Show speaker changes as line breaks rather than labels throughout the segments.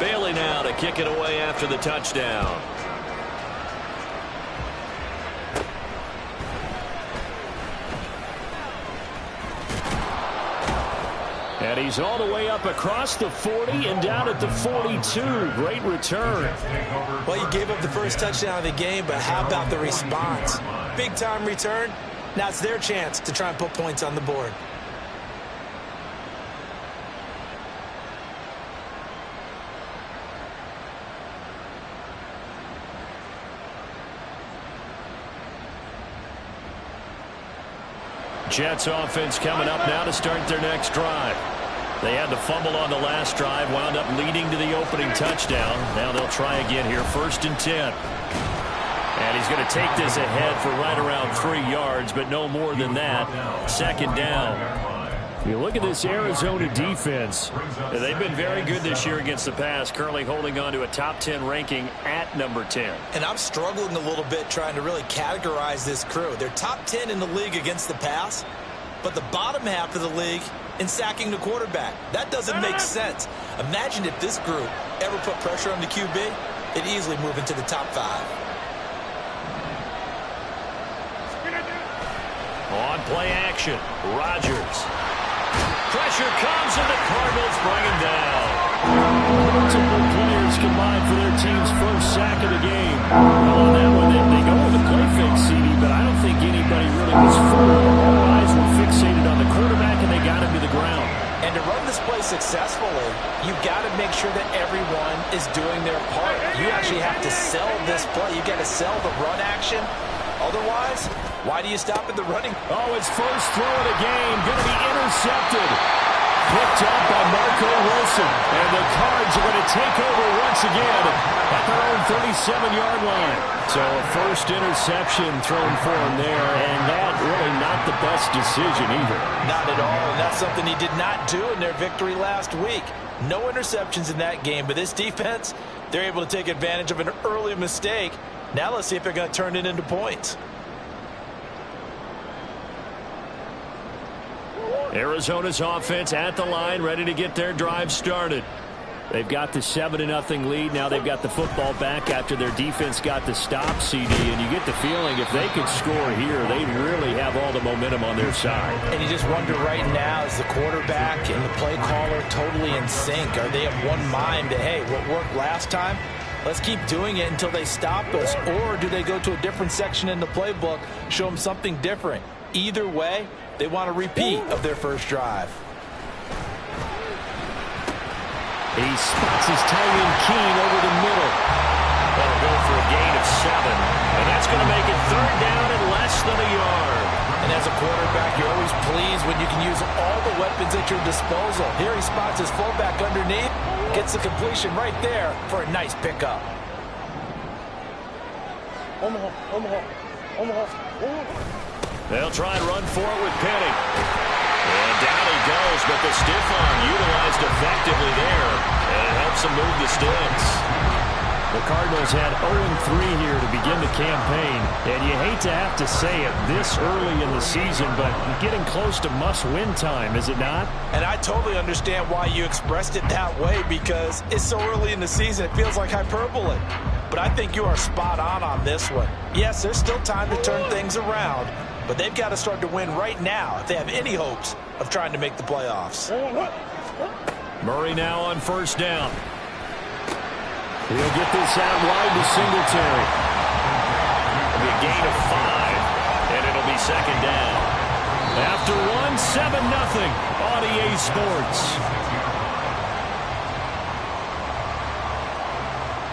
Bailey now to kick it away after the touchdown. And he's all the way up across the 40 and down at the 42. Great return.
Well, you gave up the first touchdown of the game, but how about the response? Big-time return. Now it's their chance to try and put points on the board.
Jets offense coming up now to start their next drive. They had the fumble on the last drive, wound up leading to the opening touchdown. Now they'll try again here, 1st and 10. And he's going to take this ahead for right around 3 yards, but no more than that. 2nd down. You look at this Arizona defense. They've been very good this year against the pass, currently holding on to a top 10 ranking at number 10.
And I'm struggling a little bit trying to really categorize this crew. They're top 10 in the league against the pass, but the bottom half of the league in sacking the quarterback. That doesn't make sense. Imagine if this group ever put pressure on the QB, it'd easily move into the top 5.
On play action, Rodgers. Pressure comes, and the Cardinals bring him down. Multiple players combined for their team's first sack of the game. Well, on that one, they go with the play fake, CD, but I don't think anybody really was fooled. All eyes were fixated on the quarterback, and they got him to the ground.
And to run this play successfully, you've got to make sure that everyone is doing their part. You actually have to sell this play. You've got to sell the run action. Otherwise, why do you stop at the running?
Oh, his first throw of the game going to be intercepted. Picked up by Marco Wilson. And the Cards are going to take over once again at their own 37-yard line. So a first interception thrown for him there, and that really not the best decision either.
Not at all, and that's something he did not do in their victory last week. No interceptions in that game, but this defense, they're able to take advantage of an early mistake. Now let's see if they're going to turn it into points.
Arizona's offense at the line, ready to get their drive started. They've got the 7-0 lead. Now they've got the football back after their defense got the stop, CD. And you get the feeling if they could score here, they'd really have all the momentum on their side.
And you just wonder right now, is the quarterback and the play caller totally in sync? Are they of one mind that, hey, what worked last time? Let's keep doing it until they stop us. Or do they go to a different section in the playbook, show them something different? Either way, they want a repeat of their first drive.
He spots his tight end Keen over the middle. That'll go for a gain of 7. And that's going to make it 3rd down and less than a yard.
And as a quarterback, you're always pleased when you can use all the weapons at your disposal. Here he spots his fullback underneath. Gets the completion right there for a nice pickup.
They'll try and run for it with Penny. And down he goes, but the stiff arm utilized effectively there. And it helps him move the sticks. The Cardinals had 0-3 here to begin the campaign. And you hate to have to say it this early in the season, but getting close to must-win time, is it not?
And I totally understand why you expressed it that way, because it's so early in the season, it feels like hyperbole. But I think you are spot on this one. Yes, there's still time to turn things around, but they've got to start to win right now if they have any hopes of trying to make the playoffs.
Murray now on 1st down. He'll get this out wide to Singletary. It'll be a gain of 5, and it'll be 2nd down. After 7-0 on EA Sports.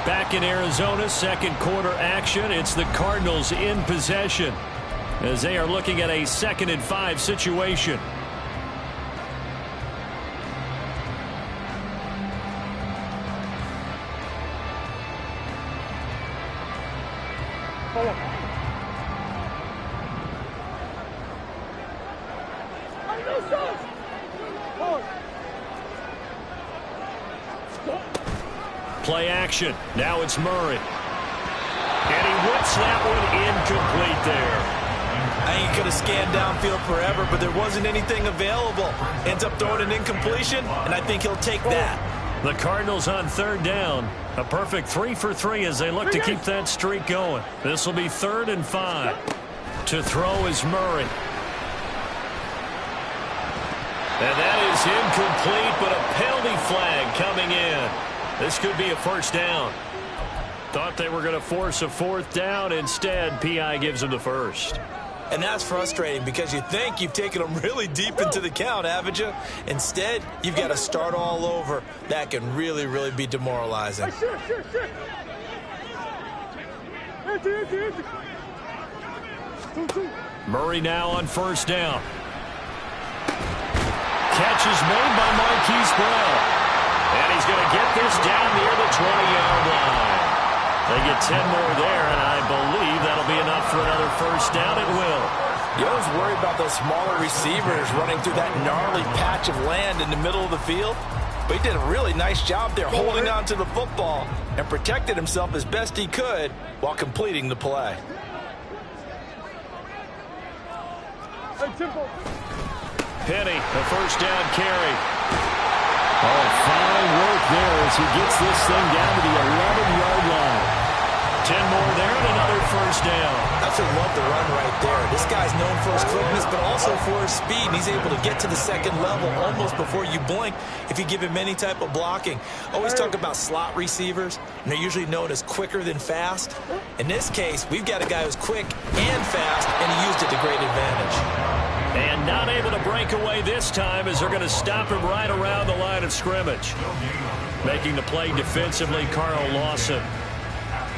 Back in Arizona, 2nd quarter action. It's the Cardinals in possession as they are looking at a 2nd and 5 situation. Play action. Now it's Murray. And he whips that one incomplete there.
I ain't going to scan downfield forever, but there wasn't anything available. Ends up throwing an incompletion, and I think he'll take that.
The Cardinals on third down. A perfect 3 for 3 as they look to keep that streak going. This will be 3rd and 5. To throw is Murray. And that is incomplete, but a penalty flag coming in. This could be a first down. Thought they were going to force a 4th down. Instead, P.I. gives them the first.
And that's frustrating because you think you've taken them really deep into the count, haven't you? Instead, you've got to start all over. That can really, really be demoralizing.
Murray now on first down. Catch is made by Marquise Brown. And he's going to get this down near the 20-yard line. They get 10 more there, and I believe that'll be enough for another first down. It will.
You always worry about those smaller receivers running through that gnarly patch of land in the middle of the field. But he did a really nice job there holding on to the football and protected himself as best he could while completing the play.
Penny, the first down carry. Oh, fine work there as he gets this thing down to the 11-yard line. 10 more there and another first down.
I should love the run right there. This guy's known for his quickness, but also for his speed. And he's able to get to the second level almost before you blink if you give him any type of blocking. Always talk about slot receivers, and they're usually known as quicker than fast. In this case, we've got a guy who's quick and fast, and he used it to great advantage.
And not able to break away this time as they're going to stop him right around the line of scrimmage. Making the play defensively, Carl Lawson.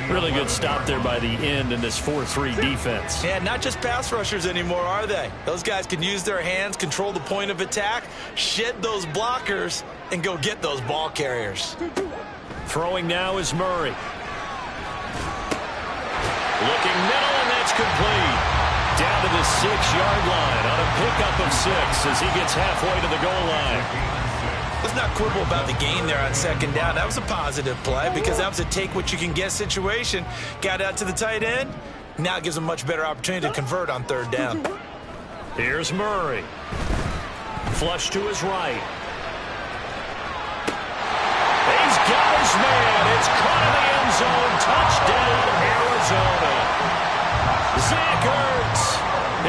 Really good stop there by the end in this 4-3 defense.
Yeah, not just pass rushers anymore, are they? Those guys can use their hands, control the point of attack, shed those blockers, and go get those ball carriers.
Throwing now is Murray. Looking middle, and that's complete. Down to the 6-yard line on a pickup of 6 as he gets halfway to the goal line.
Let's not quibble about the gain there on second down. That was a positive play because that was a take-what-you-can-get situation. Got out to the tight end. Now it gives him a much better opportunity to convert on third down.
Here's Murray. Flush to his right. He's got his man. It's caught in the end zone. Touchdown, Arizona. Zach Ertz,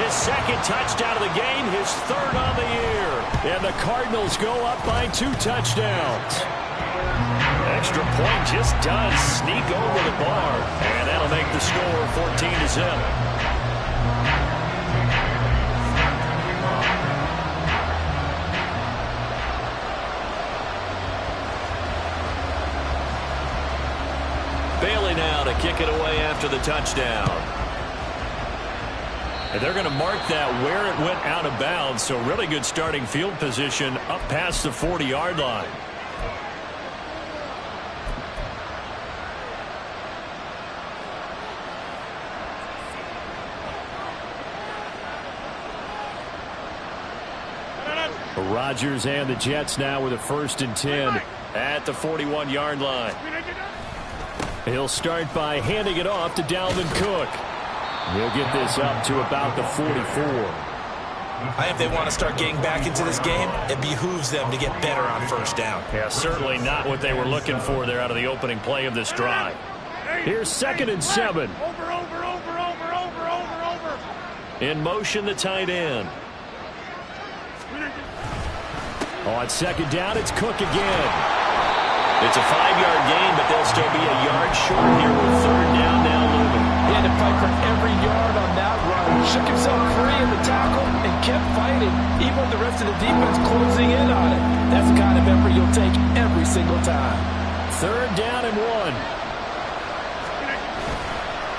his second touchdown of the game, his 3rd on the year. And the Cardinals go up by 2 touchdowns. Extra point just does sneak over the bar. And that'll make the score 14-0. Bailey now to kick it away after the touchdown. And they're going to mark that where it went out of bounds, so really good starting field position up past the 40-yard line. Rodgers and the Jets now with a 1st and 10 at the 41-yard line. He'll start by handing it off to Dalvin Cook. He'll get this up to about the 44.
I think they want to start getting back into this game. It behooves them to get better on first down.
Yeah, certainly not what they were looking for there out of the opening play of this drive. Here's 2nd and 7. In motion, the tight end. On second down, it's Cook again. It's a 5-yard gain, but they'll still be a yard short here with 3rd down now looming.
He had to fight for every yard on that run. Shook himself free in the tackle and kept fighting, even with the rest of the defense closing in on it. That's the kind of effort you'll take every single time.
3rd down and 1.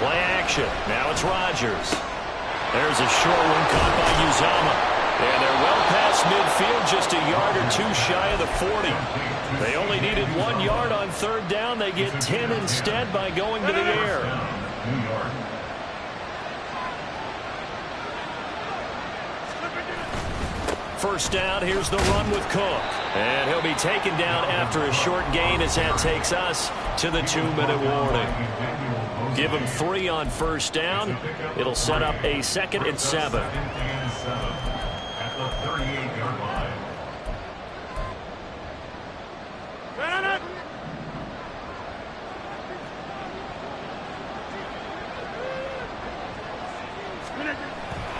Play action. Now it's Rodgers. There's a short one caught by Uzama. And they're well past midfield, just a yard or 2 shy of the 40. They only needed 1 yard on 3rd down. They get 10 instead by going to the air. First down, here's the run with Cook. And he'll be taken down after a short gain as that takes us to the 2-minute warning. Give him 3 on first down. It'll set up a 2nd and 7. At the 38-yard line.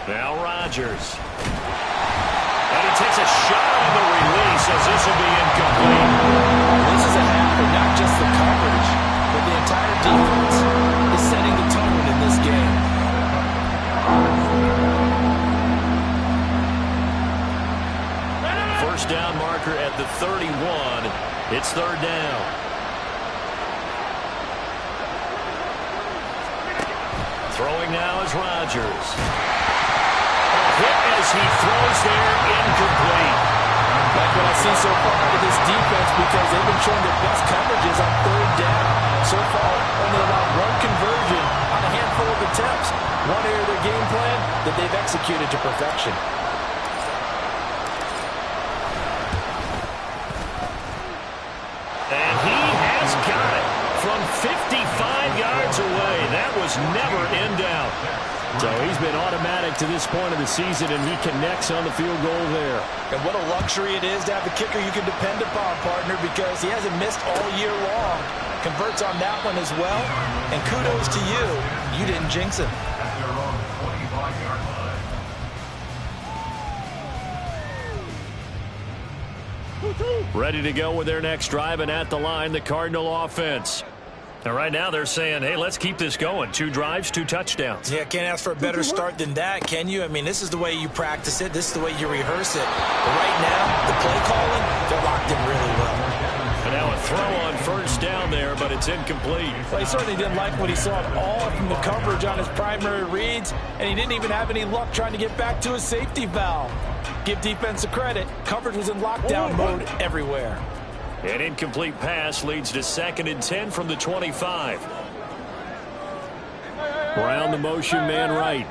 Now Rodgers. And he takes a shot on the release as this will be incomplete.
This is a half of not just the coverage, but the entire defense is setting the tone in this game.
First down marker at the 31. It's third down. Throwing now is Rodgers. A hit as he throws there, incomplete.
Like what I've seen so far out of this defense, because they've been showing their best coverages on third down. So far, only allowed one conversion on a handful of attempts. One area of their game plan that they've executed to perfection.
And he has got it from 55 yards away. That was never in doubt.
So he's been automatic to this point of the season, and he connects on the field goal there.
And what a luxury it is to have a kicker you can depend upon, partner, because he hasn't missed all year long. Converts on that one as well. And kudos to you. You didn't jinx him.
Ready to go with their next drive, and at the line, the Cardinal offense. And right now they're saying, hey, let's keep this going. 2 drives, 2 touchdowns.
Yeah, can't ask for a better start than that, can you? I mean, this is the way you practice it. This is the way you rehearse it. But right now, the play calling, they're locked in really well.
And now a throw on first down there, but it's incomplete.
Well, he certainly didn't like what he saw at all from the coverage on his primary reads, and he didn't even have any luck trying to get back to his safety valve. Give defense a credit. Coverage was in lockdown mode everywhere.
An incomplete pass leads to 2nd and 10 from the 25.
Brown the motion man right.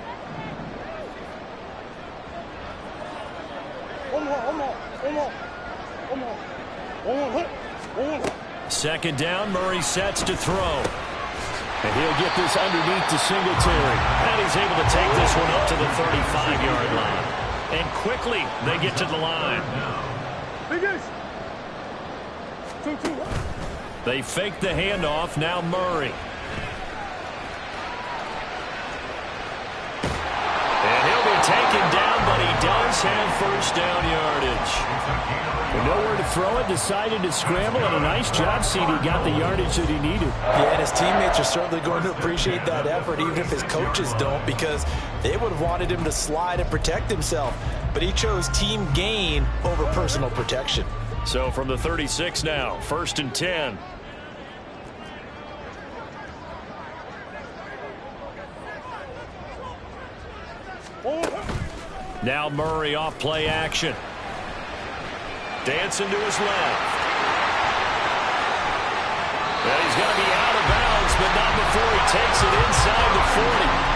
Second down, Murray sets to throw.
And he'll get this underneath to Singletary.
And he's able to take this one up to the 35-yard line. And quickly, they get to the line. They fake the handoff. Now Murray. And he'll be taken down, but he does have first down yardage.
With nowhere to throw it, decided to scramble, and a nice job seeing he got the yardage that he needed.
Yeah, and his teammates are certainly going to appreciate that effort, even if his coaches don't, because they would have wanted him to slide and protect himself. But he chose team gain over personal protection.
So from the 36 now, 1st and 10. Now Murray off play action. Dancing to his left. And he's going to be out of bounds, but not before he takes it inside the 40.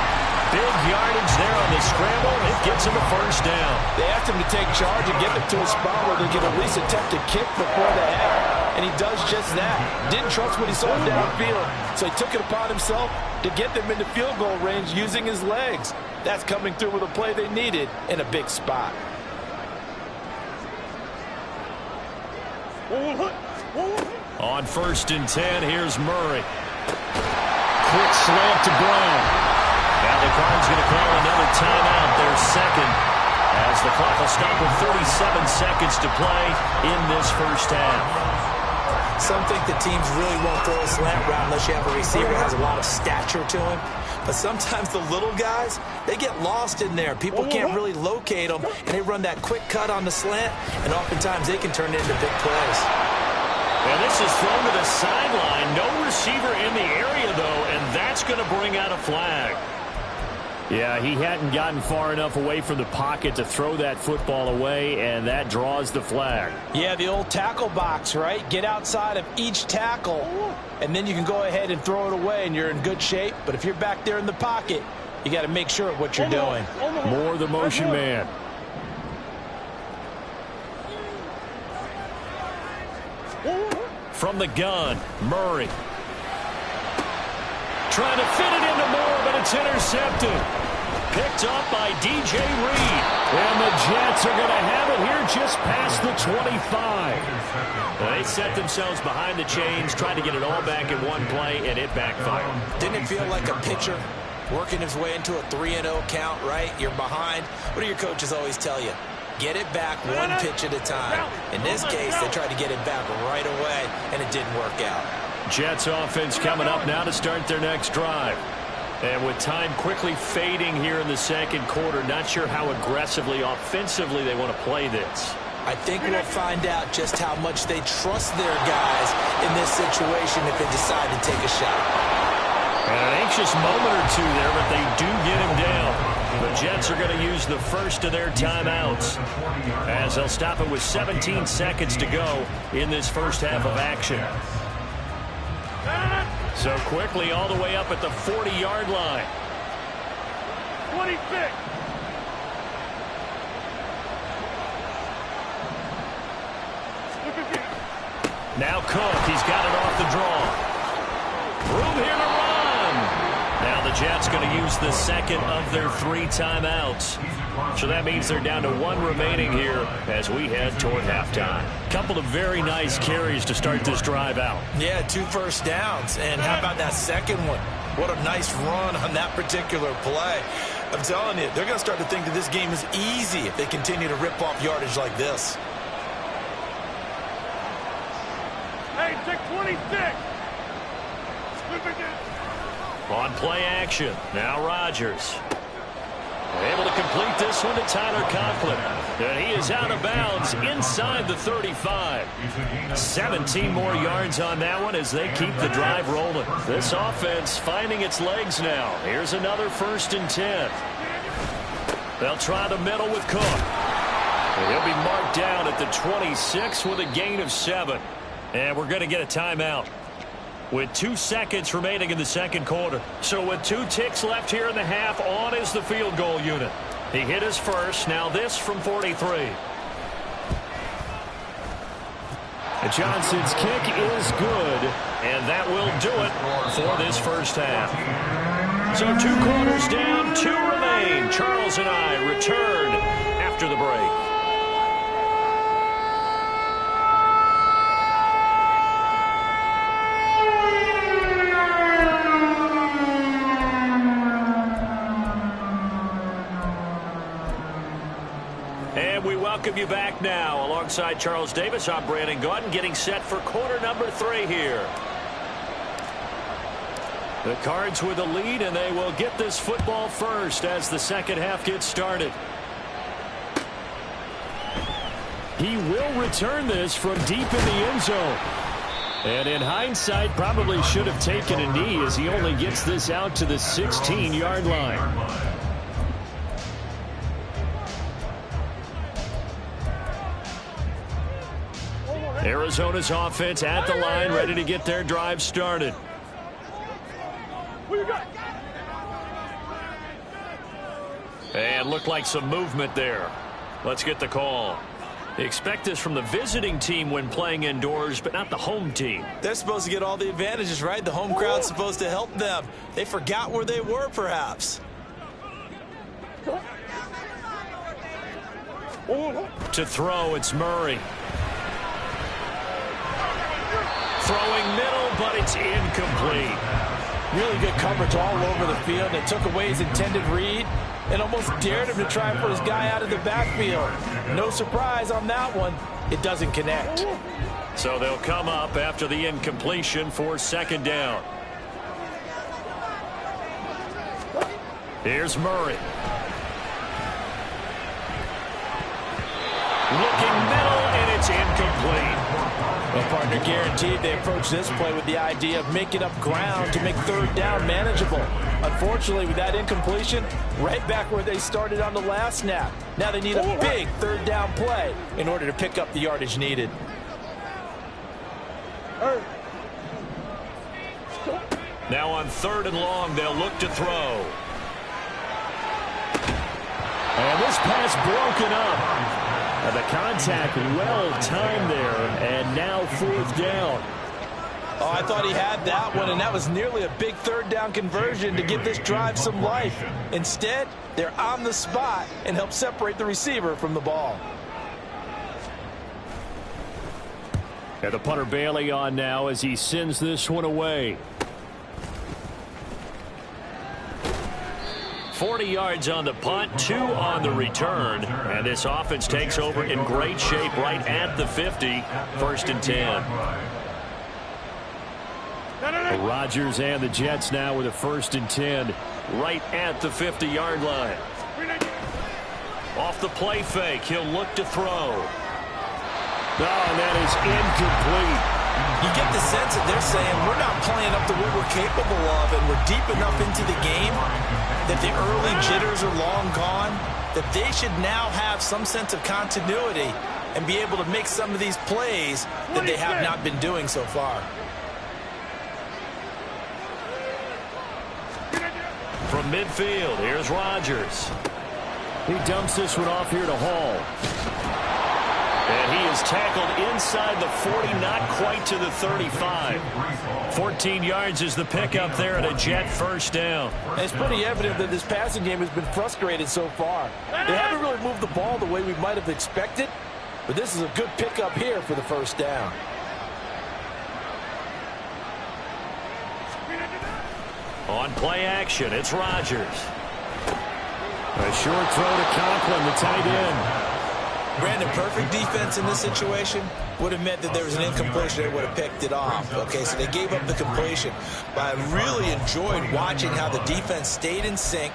Big yardage there on the scramble. It gets him a first down.
They asked him to take charge and get them to a spot where they can at least attempt a kick before the half. And he does just that. Didn't trust what he saw downfield, so he took it upon himself to get them into field goal range using his legs. That's coming through with a play they needed in a big spot.
On 1st and 10, here's Murray.
Quick slant to Brown.
Now the Cards going to call another timeout, their second, as the clock will stop with 37 seconds to play in this first half.
Some think the teams really won't throw a slant route unless you have a receiver who has a lot of stature to him. But sometimes the little guys, they get lost in there. People can't really locate them, and they run that quick cut on the slant, and oftentimes they can turn it into big plays.
And this is thrown to the sideline. No receiver in the area, though, and that's going to bring out a flag.
Yeah, he hadn't gotten far enough away from the pocket to throw that football away, and that draws the flag.
Yeah, the old tackle box, right? Get outside of each tackle, and then you can go ahead and throw it away, and you're in good shape. But if you're back there in the pocket, you got to make sure of what you're doing.
More the motion man.
From the gun, Murray. Trying to fit it into Moore, but it's intercepted. Picked up by DJ Reed.
And the Jets are going to have it here just past the 25.
They set themselves behind the chains, tried to get it all back in one play, and it backfired.
Didn't it feel like a pitcher working his way into a 3-0 count, right? You're behind. What do your coaches always tell you? Get it back one pitch at a time. In this case, they tried to get it back right away, and it didn't work out.
Jets offense coming up now to start their next drive. And with time quickly fading here in the second quarter, not sure how aggressively, offensively they want to play this.
I think we'll find out just how much they trust their guys in this situation if they decide to take a shot.
And an anxious moment or two there, but they do get him down. The Jets are going to use the first of their timeouts as they'll stop it with 17 seconds to go in this first half of action. So quickly all the way up at the 40-yard line.
26.
Now Cook, he's got it off the draw. Room here to run. Now the Jets going to use the second of their 3 timeouts. So that means they're down to 1 remaining here as we head toward halftime. Couple of very nice carries to start this drive out.
Yeah, 2 first downs. And how about that second one? What a nice run on that particular play. I'm telling you, they're going to start to think that this game is easy if they continue to rip off yardage like this.
Hey, take 26.
On play action. Now Rodgers. Able to complete this one to Tyler Conklin. And he is out of bounds inside the 35. 17 more yards on that one as they keep the drive rolling. This offense finding its legs now. Here's another 1st and 10. They'll try the middle with Cook. And he'll be marked down at the 26 with a gain of 7. And we're going to get a timeout with 2 seconds remaining in the second quarter. So with 2 ticks left here in the half, on is the field goal unit. He hit his first. Now this from 43.
And Johnson's kick is good.
And that will do it for this first half. So 2 quarters down, 2 remain. Charles and I return after the break. Welcome you back now. Alongside Charles Davis, I'm Brandon Gaudin, getting set for quarter number 3 here. The Cards with a lead, and they will get this football first as the second half gets started.
He will return this from deep in the end zone. And in hindsight, probably should have taken a knee as he only gets this out to the 16-yard line.
Arizona's offense at the line, ready to get their drive started. And looked like some movement there. Let's get the call. Expect this from the visiting team when playing indoors, but not the home team.
They're supposed to get all the advantages, right? The home crowd's supposed to help them. They forgot where they were, perhaps.
To throw, it's Murray. Throwing middle, but it's incomplete.
Really good coverage all over the field. They took away his intended read and almost dared him to try and put his guy out of the backfield. No surprise on that one. It doesn't connect.
So they'll come up after the incompletion for 2nd down. Here's Murray. Looking middle, and it's incomplete.
Well, partner, guaranteed they approach this play with the idea of making up ground to make 3rd down manageable. Unfortunately, with that incompletion, right back where they started on the last snap. Now they need a big 3rd down play in order to pick up the yardage needed.
Now on 3rd and long, they'll look to throw.
And this pass broken up. And the contact well timed there, and now 4th down.
Oh, I thought he had that one, and that was nearly a big 3rd down conversion to give this drive some life. Instead, they're on the spot and help separate the receiver from the ball.
And the punter Bailey on now as he sends this one away.
40 yards on the punt, 2 on the return. And this offense takes over in great shape right at the 50. First and 10.
Rodgers and the Jets now with a first and 10
right at the 50-yard line. Off the play fake, he'll look to throw.
Oh, and that is incomplete.
You get the sense that they're saying we're not playing up to what we're capable of, and we're deep enough into the game that the early jitters are long gone, that they should now have some sense of continuity and be able to make some of these plays that they have not been doing so far.
From midfield, here's Rodgers.
He dumps this one off here to Hall.
And he is tackled inside the 40, not quite to the 35. 14 yards is the pickup there at a Jet first down.
And it's pretty evident that this passing game has been frustrated so far. They haven't really moved the ball the way we might have expected, but this is a good pickup here for the first down.
On play action, it's Rodgers.
A short throw to Conklin, the tight end.
Brandon, perfect defense in this situation would have meant that there was an incompletion. They would have picked it off. Okay, so they gave up the completion. But I really enjoyed watching how the defense stayed in sync,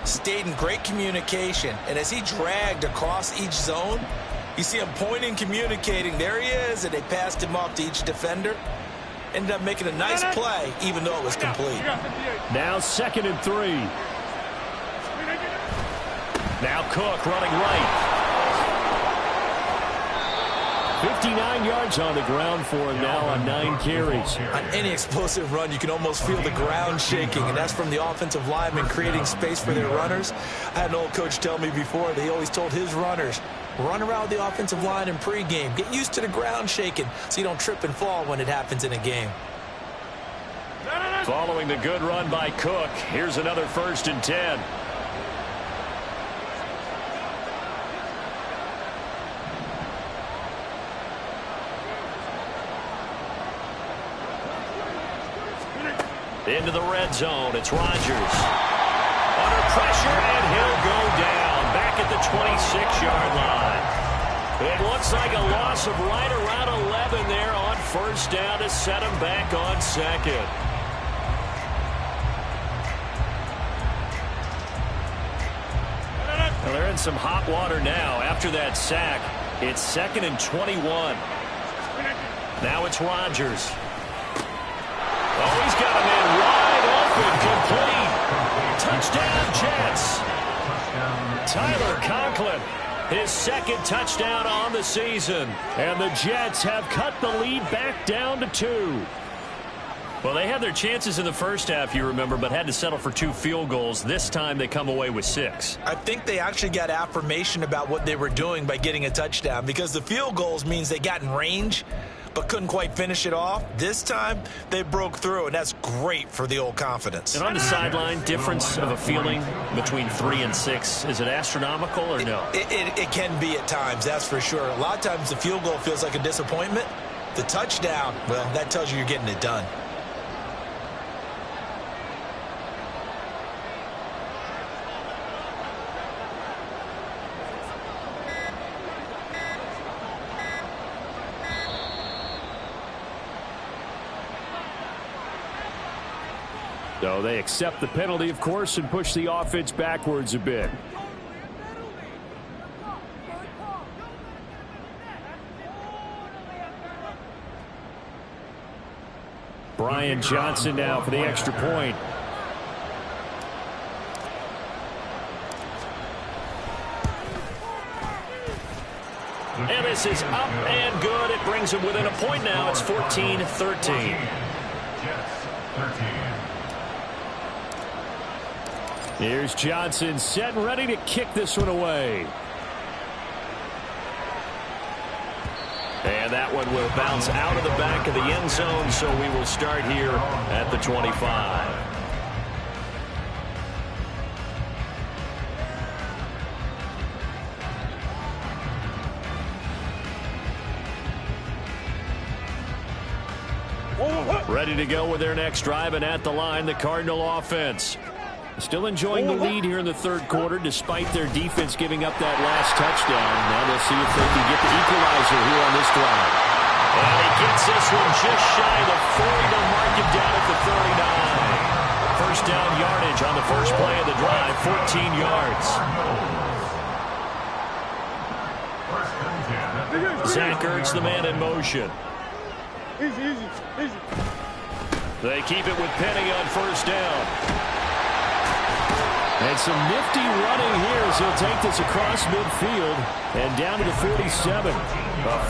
stayed in great communication. And as he dragged across each zone, you see him pointing, communicating. There he is, and they passed him off to each defender. Ended up making a nice play, even though it was complete.
Now 2nd and 3.
Now Cook running right.
59 yards on the ground for him now on 9 carries.
On any explosive run, you can almost feel the ground shaking, and that's from the offensive linemen creating space for their runners. I had an old coach tell me before, they always told his runners, run around the offensive line in pregame. Get used to the ground shaking so you don't trip and fall when it happens in a game.
Following the good run by Cook, here's another 1st and 10. Into the red zone, it's Rodgers. Under pressure, and he'll go down. Back at the 26-yard line. It looks like a loss of right around 11 there on first down to set him back on 2nd. Well, they're in some hot water now. After that sack, it's 2nd and 21. Now it's Rodgers. Oh, he's got him in wide open, complete. Touchdown, Jets. Tyler Conklin, his 2nd touchdown on the season.
And the Jets have cut the lead back down to 2.
Well, they had their chances in the first half, you remember, but had to settle for 2 field goals. This time they come away with 6.
I think they actually got affirmation about what they were doing by getting a touchdown, because the field goals means they got in range but couldn't quite finish it off. This time, they broke through, and that's great for the old confidence.
And on the sideline, difference of a feeling between 3 and 6, is it astronomical or no?
It can be at times, that's for sure. A lot of times the field goal feels like a disappointment. The touchdown, well, that tells you you're getting it done.
So they accept the penalty, of course, and push the offense backwards a bit. Brian Johnson now for the extra point.
And this is up and good. It brings them within a point now. It's 14-13.
Here's Johnson set and ready to kick this one away.
And that one will bounce out of the back of the end zone, so we will start here at the 25. Ready to go with their next drive, and at the line, the Cardinal offense.
Still enjoying the lead here in the third quarter, despite their defense giving up that last touchdown. Now they'll see if they can get the equalizer here on this drive.
And he gets this one just shy of the 40. They'll mark him down at the 39. First down yardage on the first play of the drive, 14 yards. Zach Ertz, the man in motion.
Easy.
They keep it with Penny on first down.
And some nifty running here as he'll take this across midfield and down to the 47.
A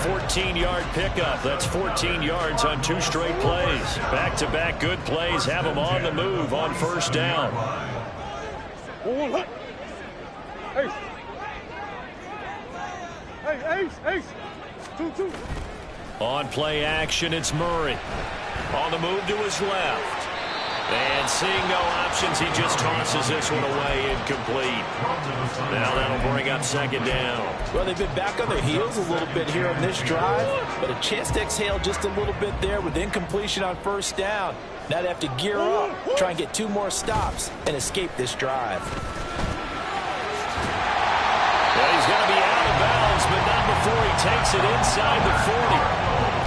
14-yard pickup. That's 14 yards on 2 straight plays. Back-to-back good plays have him on the move on first down.
Ace. 2.
On play action, it's Murray. On the move to his left. And seeing no options, he just tosses this one away, incomplete. Now that'll bring up second down.
Well, they've been back on their heels a little bit here on this drive, but a chance to exhale just a little bit there with incompletion on first down. Now they have to gear up, try and get 2 more stops, and escape this drive.
Well, he's going to be out of bounds, but not before he takes it inside the 40.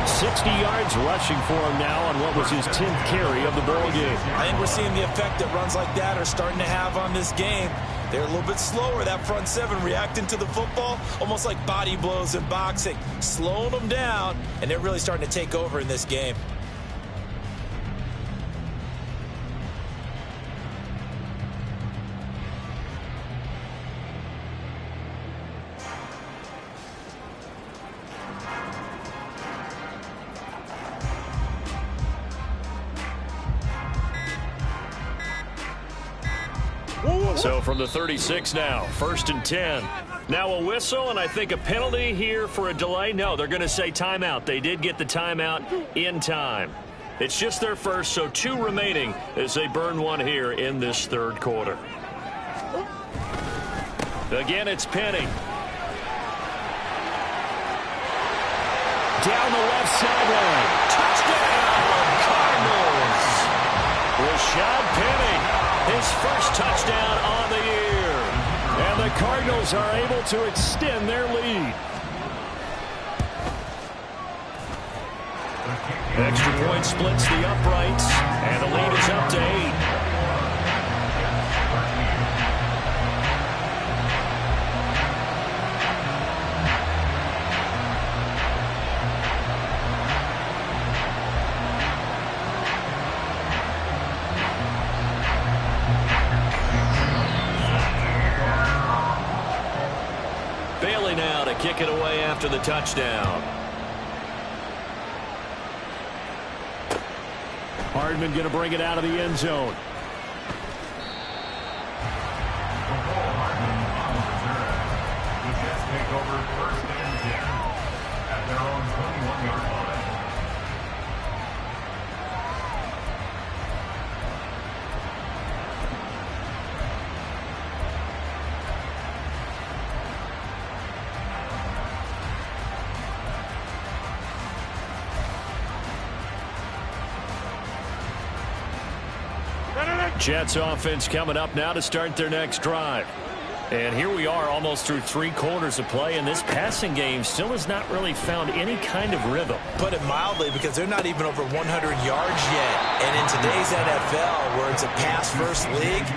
60 yards rushing for him now on what was his 10th carry of the ball game.
I think we're seeing the effect that runs like that are starting to have on this game. They're a little bit slower, that front 7, reacting to the football, almost like body blows in boxing, slowing them down, and they're really starting to take over in this game.
So from the 36 now, 1st and 10. Now a whistle and I think a penalty here for a delay. No, they're going to say timeout. They did get the timeout in time. It's just their first, so 2 remaining as they burn one here in this third quarter. Again, it's Penny.
Down the left sideline.
Touchdown, Cardinals. Rashad Penny. His first touchdown on the year.
And the Cardinals are able to extend their lead.
Extra point splits the uprights, and the lead is up to 8. Now to kick it away after the touchdown.
Hardman going to bring it out of the end zone.
The Jets take over 1st and 10 at their own 21-yard line.
Jets offense coming up now to start their next drive. And here we are almost through 3 quarters of play, and this passing game still has not really found any kind of rhythm.
Put it mildly, because they're not even over 100 yards yet. And in today's NFL, where it's a pass-first league,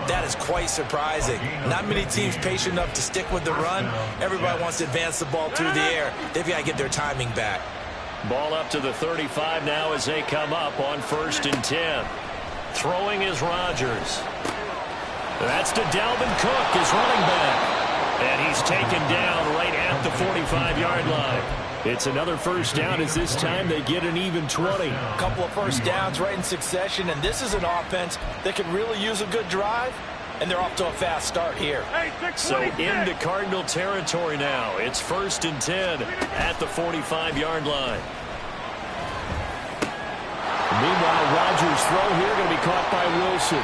that is quite surprising. Not many teams patient enough to stick with the run. Everybody wants to advance the ball through the air. They've got to get their timing back.
Ball up to the 35 now as they come up on 1st and 10. Throwing is Rodgers. That's to Dalvin Cook, his running back. And he's taken down right at the 45-yard line.
It's another first down as this time they get an even 20.
A couple of first downs right in succession, and this is an offense that could really use a good drive, and they're off to a fast start here.
So into Cardinal territory now. It's 1st and 10 at the 45-yard line.
Meanwhile, Rodgers' throw here going to be caught by Wilson.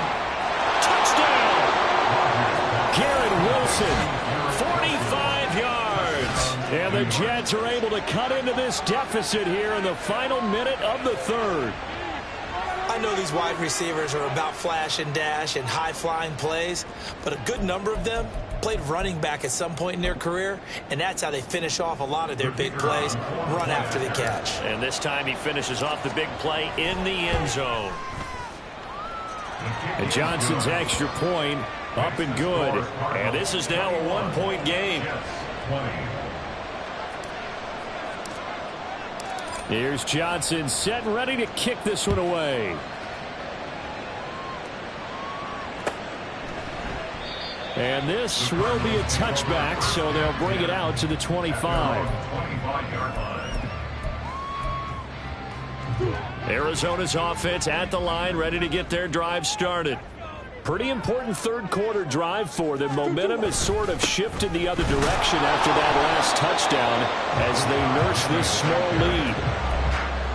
Touchdown!
Garrett Wilson.
45 yards.
And the Jets are able to cut into this deficit here in the final minute of the third.
I know these wide receivers are about flash and dash and high-flying plays, but a good number of them played running back at some point in their career, and that's how they finish off a lot of their big plays, run after the catch.
And this time he finishes off the big play in the end zone.
And Johnson's extra point up and good.
And this is now a one-point game.
Here's Johnson set and ready to kick this one away. And this will be a touchback, so they'll bring it out to the 25.
Arizona's offense at the line, ready to get their drive started.
Pretty important third quarter drive for them. Momentum has sort of shifted the other direction after that last touchdown as they nurse this small lead.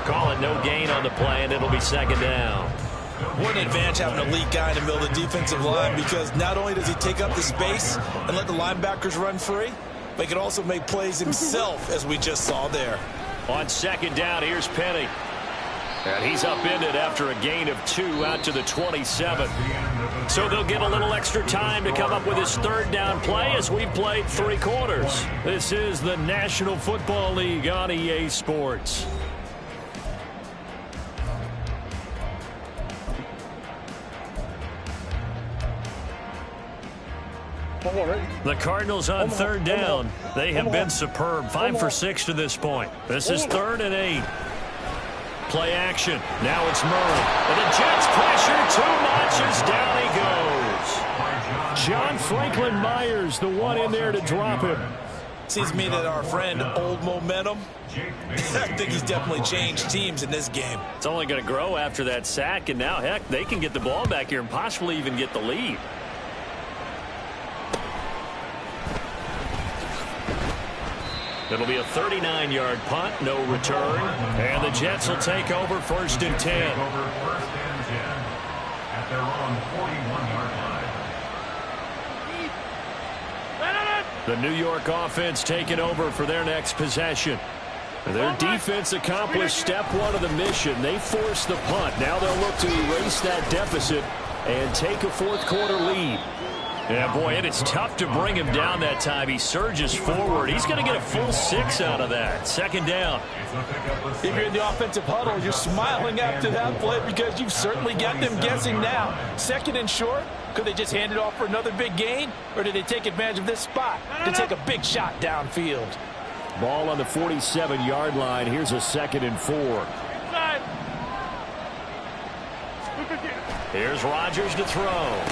Call it no gain on the play, and it'll be second down.
What an advantage having an elite guy in the middle of the defensive line, because not only does he take up the space and let the linebackers run free, but he can also make plays himself, as we just saw there.
On second down, here's Penny. And he's upended after a gain of 2 out to the 27. So they'll get a little extra time to come up with his third down play as we've played 3 quarters.
This is the National Football League on EA Sports.
The Cardinals on third down. They have been superb. 5 for 6 to this point. This is 3rd and 8. Play action. Now it's Murray. And the Jets pressure too much as down he goes.
John Franklin Myers, the one in there to drop him.
Seems to me that our friend, old momentum, I think he's definitely changed teams in this game.
It's only going to grow after that sack, and now, heck, they can get the ball back here and possibly even get the lead. It'll be a 39-yard punt, no return. And the Jets will take over 1st and 10.
At their own 41-yard line.
The New York offense taking over for their next possession. Their defense accomplished step 1 of the mission. They forced the punt. Now they'll look to erase that deficit and take a 4th quarter lead.
Yeah, boy, it is tough to bring him down that time. He surges forward. He's going to get a full 6 out of that. 2nd down.
If you're in the offensive huddle, you're smiling after that play because you've certainly got them guessing now. 2nd and short, could they just hand it off for another big gain? Or did they take advantage of this spot to take a big shot downfield?
Ball on the 47-yard line. Here's a 2nd and 4.
Here's Rodgers to throw.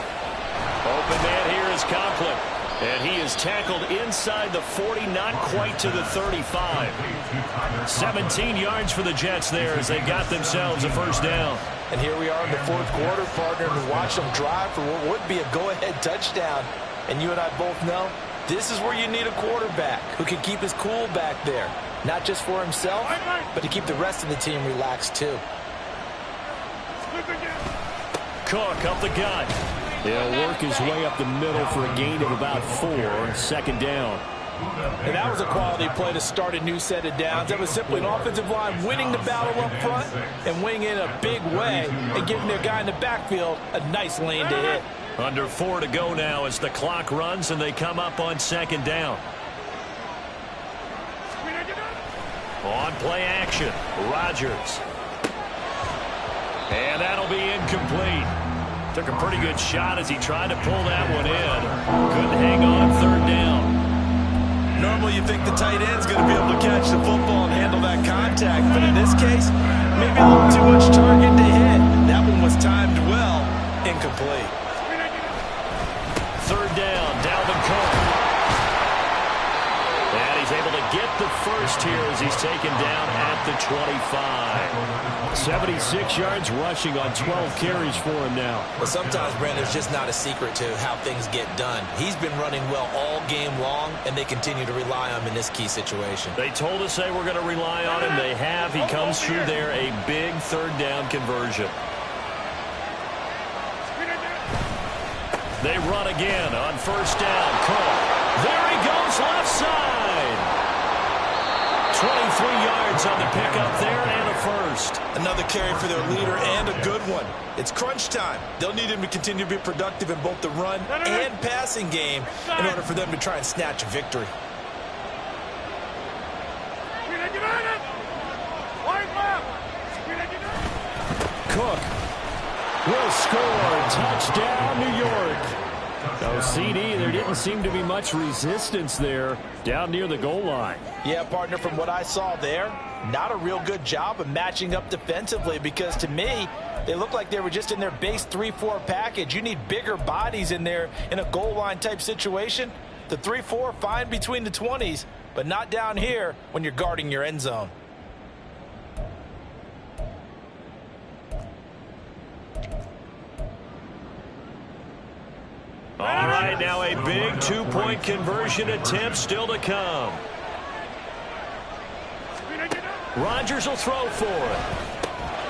Open man here is Conklin. And he is tackled inside the 40, not quite to the 35. 17 yards for the Jets there as they got themselves a 1st down.
And here we are in the 4th quarter, partner, and watch them drive for what would be a go-ahead touchdown. And you and I both know this is where you need a quarterback who can keep his cool back there. Not just for himself, but to keep the rest of the team relaxed too.
Cook up the gut.
He'll work his way up the middle for a gain of about 4. 2nd down.
And that was a quality play to start a new set of downs. That was simply an offensive line winning the battle up front and winning in a big way and giving their guy in the backfield a nice lane to hit.
Under 4 to go now as the clock runs and they come up on 2nd down. On play action, Rodgers. And that'll be incomplete. Took a pretty good shot as he tried to pull that one in. Couldn't hang on 3rd down.
Normally you think the tight end's going to be able to catch the football and handle that contact, but in this case, maybe a little too much target to hit. That one was timed well, incomplete.
3rd down, Dalvin Cook. And he's able to get the 1st here as he's taken down at the 25.
76 yards rushing on 12 carries for him now.
But sometimes, Brandon, there's just not a secret to how things get done. He's been running well all game long, and they continue to rely on him in this key situation.
They told us they were going to rely on him. They have. He comes through there, a big 3rd down conversion. They run again on 1st down. Cook. There he goes left side. 23 yards on the pickup there and a first.
Another carry for their leader and a good one. It's crunch time. They'll need him to continue to be productive in both the run and passing game in order for them to try and snatch a victory.
Cook will score. Touchdown, New York. So, CD, there didn't seem to be much resistance there down near the goal line.
Yeah, partner, from what I saw there, not a real good job of matching up defensively because, to me, they look like they were just in their base 3-4 package. You need bigger bodies in there in a goal line type situation. The 3-4, fine between the 20s, but not down here when you're guarding your end zone.
All right, now a big two-point conversion attempt still to come. Rodgers will throw for it.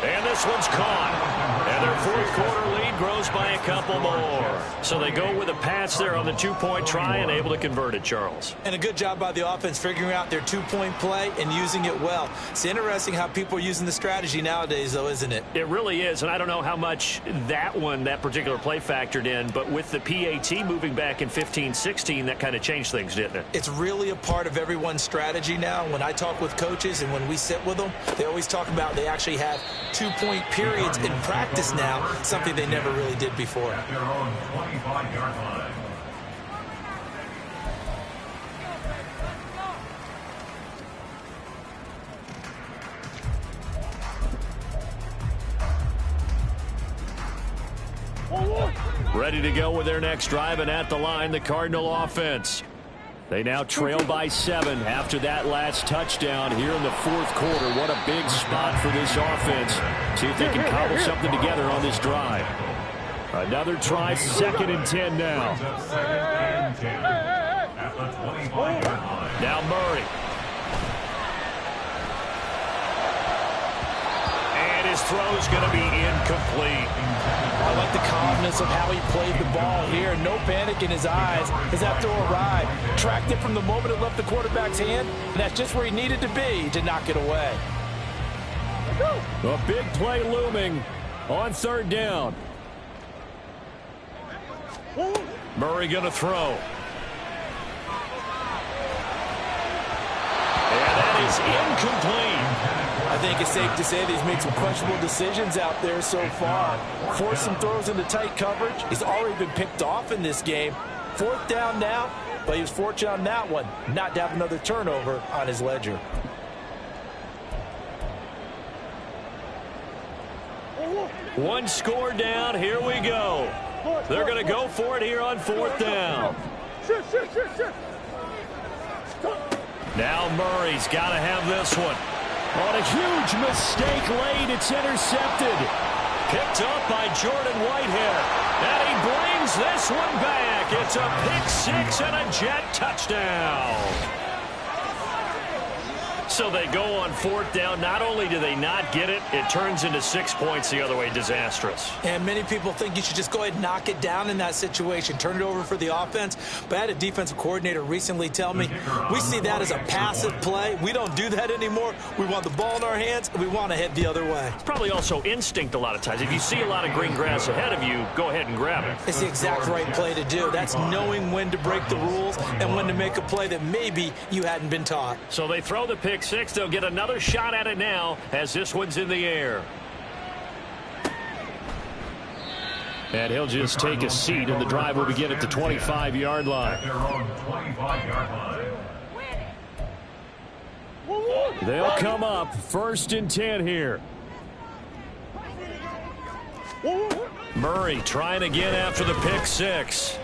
And this one's caught. And their fourth quarter lead grows by a couple more. So they go with a pass there on the two-point try and able to convert it, Charles.
And a good job by the offense figuring out their two-point play and using it well. It's interesting how people are using the strategy nowadays, though, isn't it?
It really is, and I don't know how much that particular play factored in, but with the PAT moving back in 15-16, that kind of changed things, didn't it?
It's really a part of everyone's strategy now. When I talk with coaches and when we sit with them, they always talk about they actually have two-point periods in practice now, something they never really did before.
At their own 25-yard line.
Ready to go with their next drive, and at the line, the Cardinal offense. They now trail by 7 after that last touchdown here in the fourth quarter. What a big spot for this offense. See if they can cobble something together on this drive. Another try, 2nd and 10 now.
At the 25-yard line.
Now Murray. And his throw is going to be incomplete.
I like the calmness of how he played the ball here. No panic in his eyes as that throw arrived. Tracked it from the moment it left the quarterback's hand, and that's just where he needed to be to knock it away.
A big play looming on 3rd down.
Murray going to throw. And that is incomplete.
I think it's safe to say that he's made some questionable decisions out there so far. Forced some throws into tight coverage. He's already been picked off in this game. 4th down now, but he was fortunate on that one not to have another turnover on his ledger.
One score down. Here we go. They're going to go for it here on 4th down. Now Murray's got to have this one.
On a huge mistake late, it's intercepted.
Picked up by Jordan Whitehead. And he brings this one back. It's a pick 6 and a Jet touchdown. So they go on 4th down. Not only do they not get it, it turns into 6 points the other way. Disastrous.
And many people think you should just go ahead and knock it down in that situation. Turn it over for the offense. But I had a defensive coordinator recently tell me, we see that as a passive play. We don't do that anymore. We want the ball in our hands, and we want to head the other way.
It's probably also instinct a lot of times. If you see a lot of green grass ahead of you, go ahead and grab it.
It's the exact right play to do. That's knowing when to break the rules and when to make a play that maybe you hadn't been taught.
So they throw the pick 6. They'll get another shot at it now as this one's in the air.
And he'll just take a seat, and the drive will begin at the 25-yard line.
At their own 25-yard line.
They'll come up 1st and 10 here.
Murray trying again after the pick 6.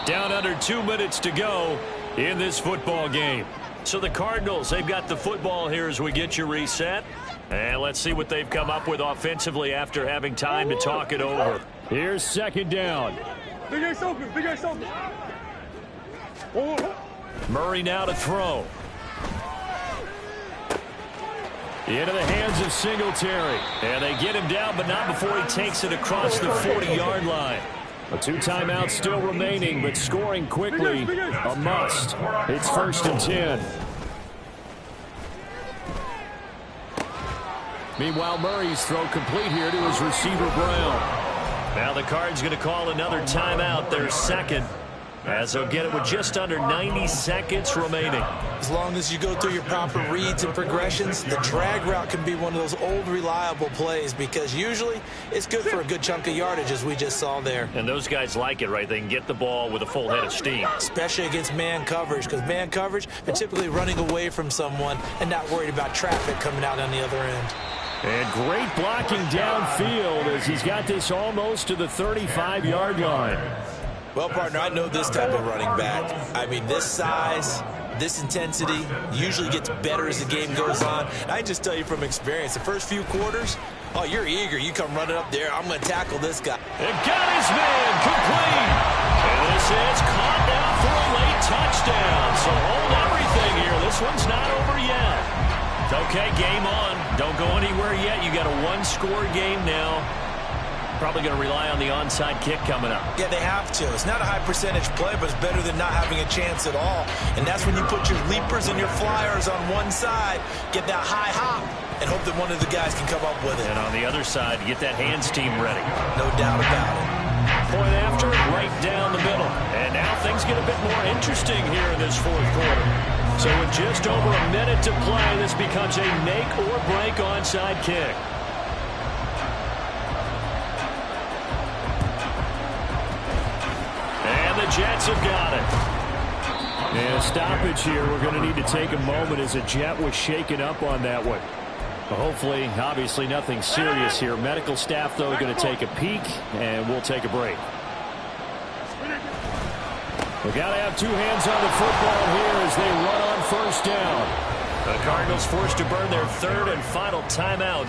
Down under 2 minutes to go in this football game. So the Cardinals, they've got the football here as we get you reset. And let's see what they've come up with offensively after having time to talk it over.
Here's 2nd down.
Big Ace open, Big Ace open.
Murray now to throw. Into the hands of Singletary. And they get him down, but not before he takes it across the 40-yard line.
A 2 timeouts still remaining, but scoring quickly a must. It's 1st and 10. Meanwhile, Murray's throw complete here to his receiver, Brown.
Now the Cards going to call another timeout, their second, as they'll get it with just under 90 seconds remaining.
As long as you go through your proper reads and progressions, the drag route can be one of those old reliable plays because usually it's good for a good chunk of yardage, as we just saw there.
And those guys like it, right? They can get the ball with a full head of steam.
Especially against man coverage, because man coverage, they're typically running away from someone and not worried about traffic coming out on the other end.
And great blocking downfield as he's got this almost to the 35-yard line.
Well, partner, I know this type of running back. I mean, this size, this intensity usually gets better as the game goes on. And I just tell you from experience, the first few quarters, oh, you're eager. You come running up there. I'm going to tackle this guy.
And got his man complete. And this is caught down for a late touchdown. So hold everything here. This one's not over yet. Okay, game on. Don't go anywhere yet. You got a one-score game now. Probably going to rely on the onside kick coming up.
Yeah, they have to. It's not a high percentage play, but it's better than not having a chance at all. And that's when you put your leapers and your flyers on one side, get that high hop, and hope that one of the guys can come up with it.
And on the other side, get that hands team ready.
No doubt about it.
Point after, right down the middle. And now things get a bit more interesting here in this fourth quarter. So with just over a minute to play, this becomes a make or break onside kick. The Jets have got it.
And a stoppage here. We're going to need to take a moment as a Jet was shaken up on that one. But hopefully, obviously, nothing serious here. Medical staff, though, going to take a peek, and we'll take a break. We got to have two hands on the football here as they run on first down.
The Cardinals forced to burn their third and final timeout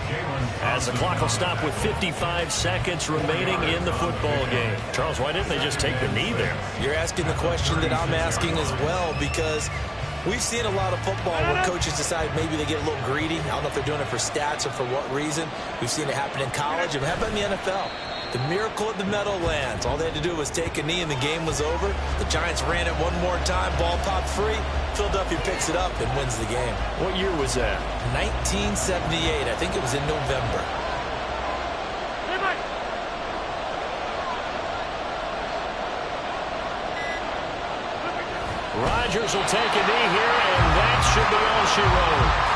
as the clock will stop with 55 seconds remaining in the football game. Charles, why didn't they just take the knee there?
You're asking the question that I'm asking as well, because we've seen a lot of football where coaches decide maybe they get a little greedy. I don't know if they're doing it for stats or for what reason. We've seen it happen in college. And how about in the NFL? The miracle of the Meadowlands. All they had to do was take a knee and the game was over. The Giants ran it one more time. Ball popped free. Philadelphia picks it up and wins the game.
What year was that?
1978. I think it was in November.
Rodgers will take a knee here, and that should be all she wrote.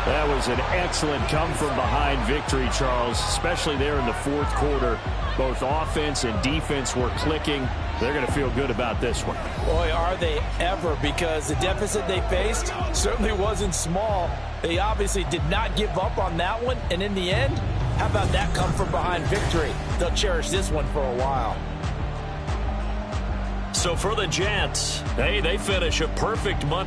That was an excellent come-from-behind victory, Charles, especially there in the fourth quarter. Both offense and defense were clicking. They're going to feel good about this one.
Boy, are they ever, because the deficit they faced certainly wasn't small. They obviously did not give up on that one, and in the end, how about that come-from-behind victory? They'll cherish this one for a while.
So for the Jets, hey, they finish a perfect month.